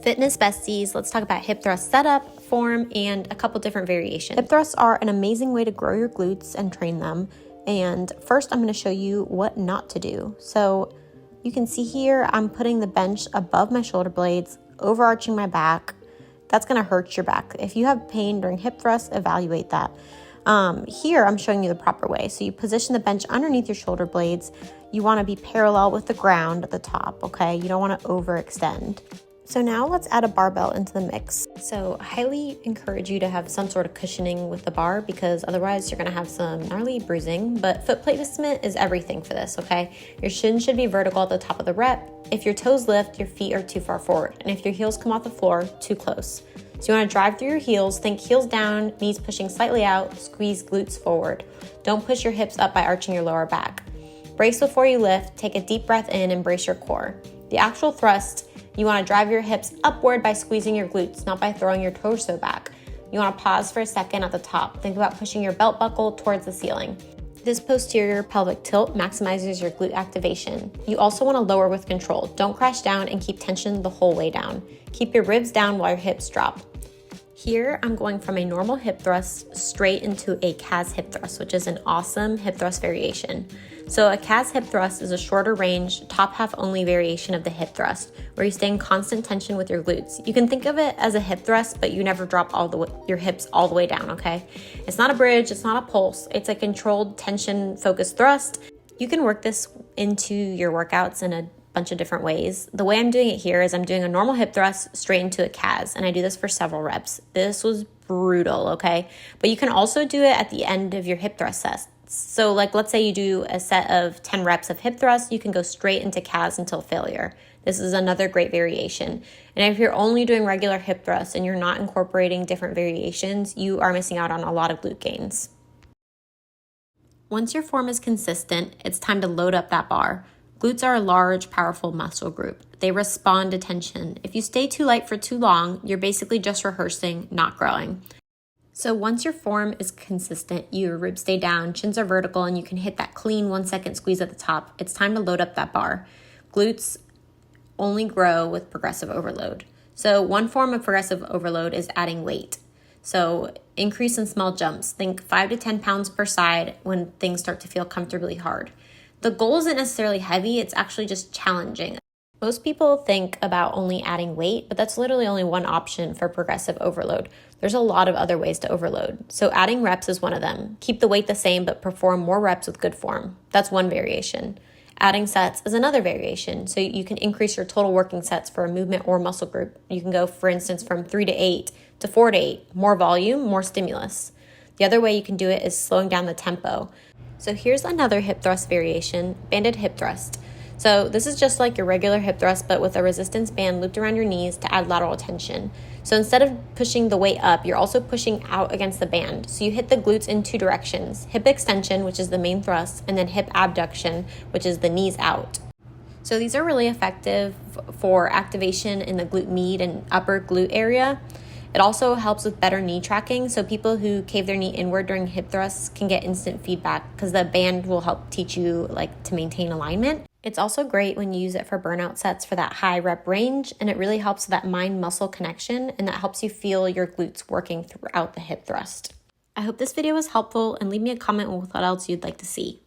Fitness besties, let's talk about hip thrust setup, form, and a couple different variations. Hip thrusts are an amazing way to grow your glutes and train them. And first I'm going to show you what not to do. So you can see here, I'm putting the bench above my shoulder blades, overarching my back. That's going to hurt your back. If you have pain during hip thrusts, evaluate that. Here I'm showing you the proper way. So you position the bench underneath your shoulder blades. You want to be parallel with the ground at the top, okay? You don't want to overextend. So now let's add a barbell into the mix. So I highly encourage you to have some sort of cushioning with the bar because otherwise you're gonna have some gnarly bruising, but foot placement is everything for this, okay? Your shin should be vertical at the top of the rep. If your toes lift, your feet are too far forward. And if your heels come off the floor, too close. So you wanna drive through your heels, think heels down, knees pushing slightly out, squeeze glutes forward. Don't push your hips up by arching your lower back. Brace before you lift, take a deep breath in and brace your core. The actual thrust, you want to drive your hips upward by squeezing your glutes, not by throwing your torso back. You want to pause for a second at the top. Think about pushing your belt buckle towards the ceiling. This posterior pelvic tilt maximizes your glute activation. You also want to lower with control. Don't crash down and keep tension the whole way down. Keep your ribs down while your hips drop. Here, I'm going from a normal hip thrust straight into a Kaz hip thrust, which is an awesome hip thrust variation. So a Kaz hip thrust is a shorter range, top half only variation of the hip thrust, where you stay in constant tension with your glutes. You can think of it as a hip thrust, but you never drop your hips all the way down, okay? It's not a bridge, it's not a pulse, it's a controlled tension focused thrust. You can work this into your workouts in a bunch of different ways. The way I'm doing it here is I'm doing a normal hip thrust straight into a Kaz, and I do this for several reps. This was brutal, okay? But you can also do it at the end of your hip thrust sets. So like, let's say you do a set of 10 reps of hip thrust, you can go straight into Kaz until failure. This is another great variation. And if you're only doing regular hip thrusts and you're not incorporating different variations, you are missing out on a lot of glute gains. Once your form is consistent, it's time to load up that bar. Glutes are a large, powerful muscle group. They respond to tension. If you stay too light for too long, you're basically just rehearsing, not growing. So once your form is consistent, your ribs stay down, chins are vertical, and you can hit that clean 1 second squeeze at the top, it's time to load up that bar. Glutes only grow with progressive overload. So one form of progressive overload is adding weight. So increase in small jumps. Think 5 to 10 pounds per side when things start to feel comfortably hard. The goal isn't necessarily heavy, it's actually just challenging. Most people think about only adding weight, but that's literally only one option for progressive overload. There's a lot of other ways to overload. So adding reps is one of them. Keep the weight the same, but perform more reps with good form. That's one variation. Adding sets is another variation. So you can increase your total working sets for a movement or muscle group. You can go, for instance, from 3 to 8 to 4 to 8. More volume, more stimulus. The other way you can do it is slowing down the tempo. So here's another hip thrust variation, banded hip thrust. So this is just like your regular hip thrust, but with a resistance band looped around your knees to add lateral tension. So instead of pushing the weight up, you're also pushing out against the band. So you hit the glutes in two directions, hip extension, which is the main thrust, and then hip abduction, which is the knees out. So these are really effective for activation in the glute med and upper glute area. It also helps with better knee tracking, so people who cave their knee inward during hip thrusts can get instant feedback because the band will help teach you to maintain alignment. It's also great when you use it for burnout sets for that high rep range, and it really helps with that mind-muscle connection, and that helps you feel your glutes working throughout the hip thrust. I hope this video was helpful, and leave me a comment with what else you'd like to see.